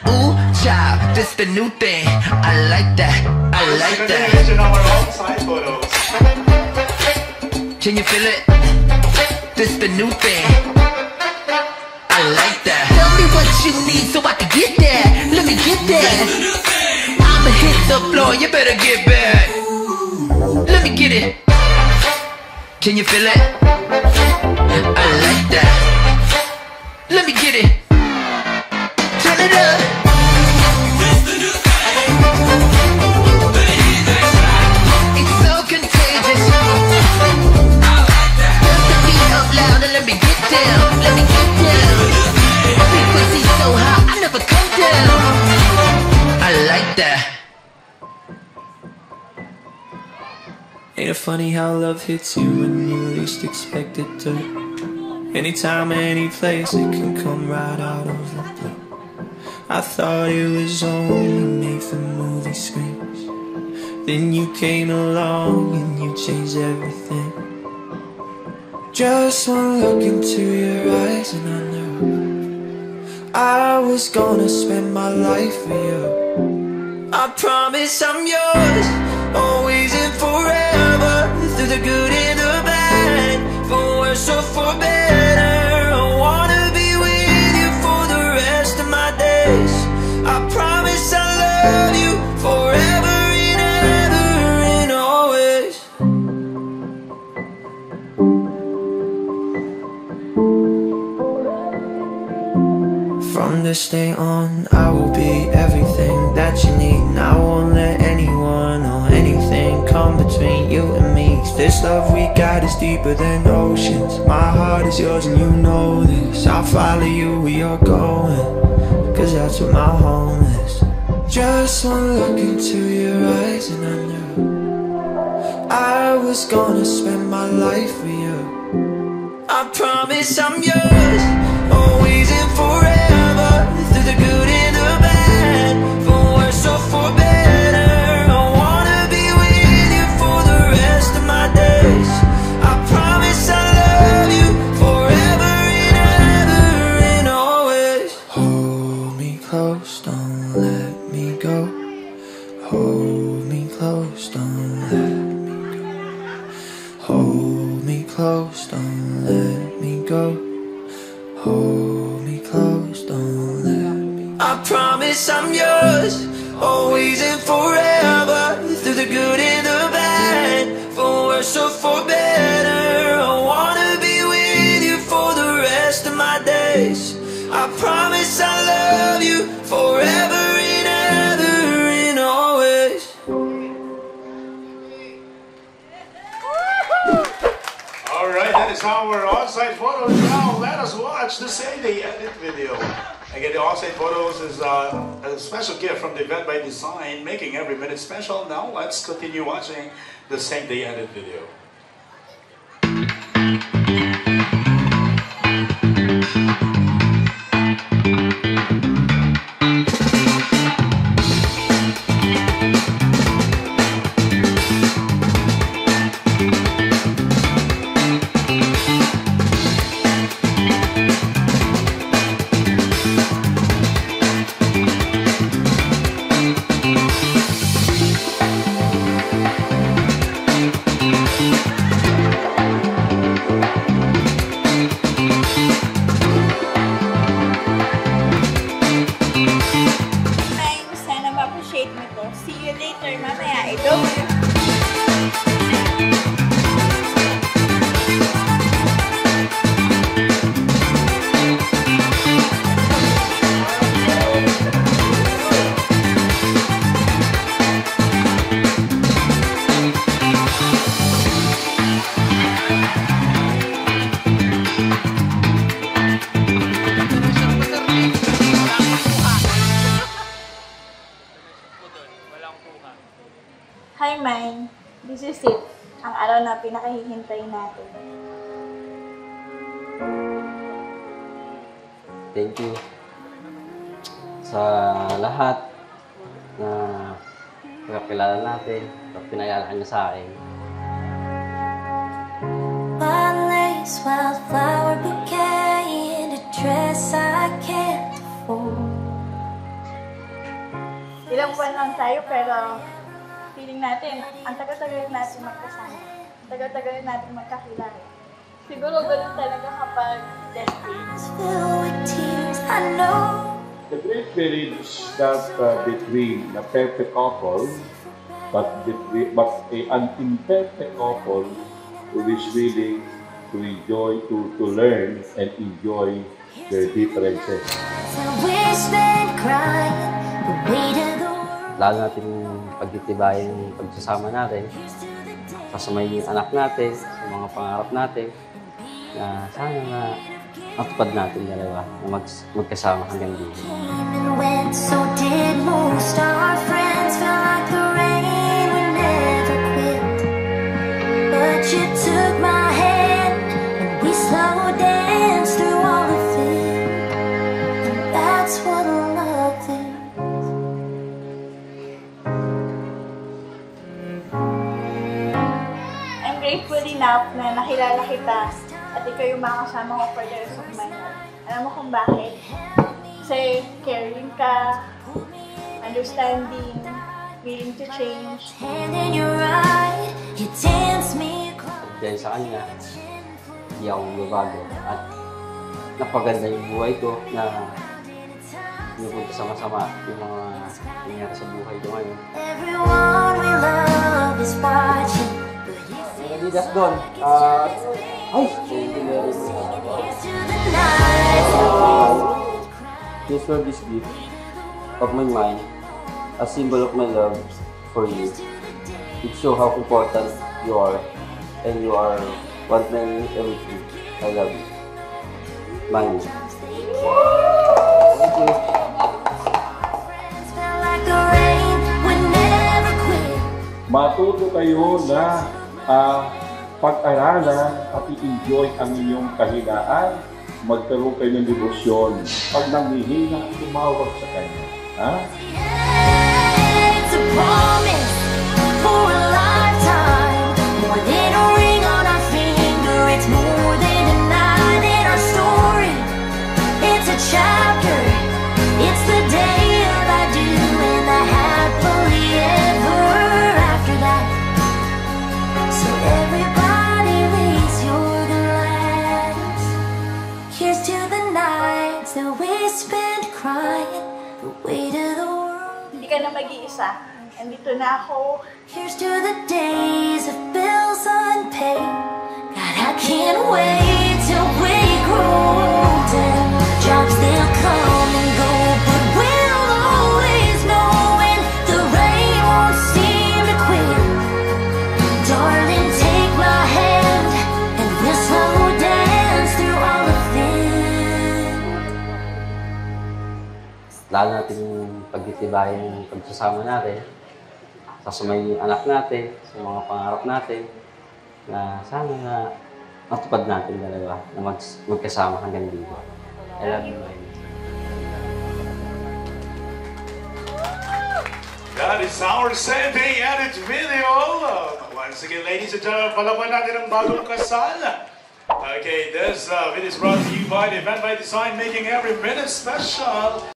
Ooh, child, this the new thing. I like that, I like that. Can you feel it? This the new thing. I like that. Tell me what you need so I can get there. Let me get there. I'ma hit the floor, you better get back. Let me get it. Can you feel it? I like that. Let me get it. Turn it up. It's so contagious. Turn the beat up loud and let me get down. Let me get down. Frequency so high, I never come down. I like that. Ain't it funny how love hits you when you least expect it to? Anytime, any place, it can come right out of the blue. I thought it was only made for movie screens. Then you came along and you changed everything. Just one look into your eyes and I knew I was gonna spend my life with you. I promise I'm yours, always and forever. Through the good and the bad, for worse or for better. I wanna be with you for the rest of my days. I promise I'll love you forever and ever and always. From this day on, I will be everything that you need. And I won't let anyone or anything come between you and me. 'Cause this love we got is deeper than oceans. My heart is yours and you know this. I'll follow you where you're going, 'cause that's where my home is. Just one look into your eyes and I knew I was gonna spend my life with you. I promise I'm yours, always and forever. Through the good and the bad, for worse or for better. I wanna be with you for the rest of my days. I promise I'll love you forever and ever and always. Hold me close, don't let me go. Hold me close, don't let me go. Hold me close, don't let me go. Hold me close, don't let me go. I promise I'm yours, always and forever. Through the good and the bad, for worse or for better. I wanna be with you for the rest of my days. I promise I'll love you forever and ever and always. Alright, that is our on-site photos. Now let us watch the Same Day Edit video. Again, the on-site photos is a special gift from the Event by Design, making every minute special. Now let's continue watching the Same Day Edit video. See you later, mamaya. I love you. Hi, Mine. This is it. Ang araw na pinakahihintay natin. Thank you sa lahat na pagkakilala natin at pinayalaan niyo sa akin. One lace wildflower bouquet in a dress I can't afford. ilang buwan lang tayo, pero feeling natin, ang tagal-tagal natin magkasama. Ang tagal-tagal natin magkakilala. Siguro ganun talaga kapag destiny. Filled with tears, I know. The great marriage is not between a perfect couple, but an imperfect couple who is willing to enjoy, to learn and enjoy their differences. So we spent crying the weight of the world. Lalo natin pagtitibayan yung pagsasama natin, kasama yung anak natin, sa mga pangarap natin, na sana na matupad natin dalawa na magkasama hanggang dito. And went, so did most our friends. Felt like the rain, we never quit. But you took my hand and we slow danced through all of it. And that's what love is. I'm grateful enough na nakilala kita at ikaw yung makakasama ko for the rest of my life. Alam mo kung bakit? Kasi caring ka, understanding, willing to change. And then you're right, you dance me across. Dahil sa kanya, hindi ako magbabago. At napaganda yung buhay ko na hindi ko kasama-sama yung mga nangyari sa buhay ko ngayon. Everyone we love is watching. Adidas doon. Ay! Here's to the night. Here's for this gift of my mind, a symbol of my love for you. It shows how important you are, and you are what made me everything. I love you. Mine. Thank you. Felt like the rain would never quit. Matuto kayo na pag-aralan at i-enjoy ang inyong kahinaan. Magkaroon kayo ng devotion. Pag nanghihina, tumawag sa kanya. Ha? It's a promise for a lifetime. More than a ring on our finger. It's more than a night in our story. It's a chapter. It's the day of I do and the happily ever after that. So everybody raise your glass. Here's to the nights that we spent crying the weight of the world. Hindi ka na mag-iisa. Andito na ako. Here's to the days of bills unpaid. God, I can't wait till we grow older. Jobs they'll come and go, but we'll always know when the rain won't seem to quit. Darling, take my hand and we'll slow dance through all of it. Lalo natin pagtitibayan yung pagsasama natin, kasama yung anak natin, sa mga pangarap natin, na sana na matupad natin dalawa na magkasama hanggang dito. I love you, Mine. That is our Sunday edit video. Once again, ladies and gentlemen, palaban natin ang bagong kasal. Okay, this video is brought to you by the Event by Design, making every minute special.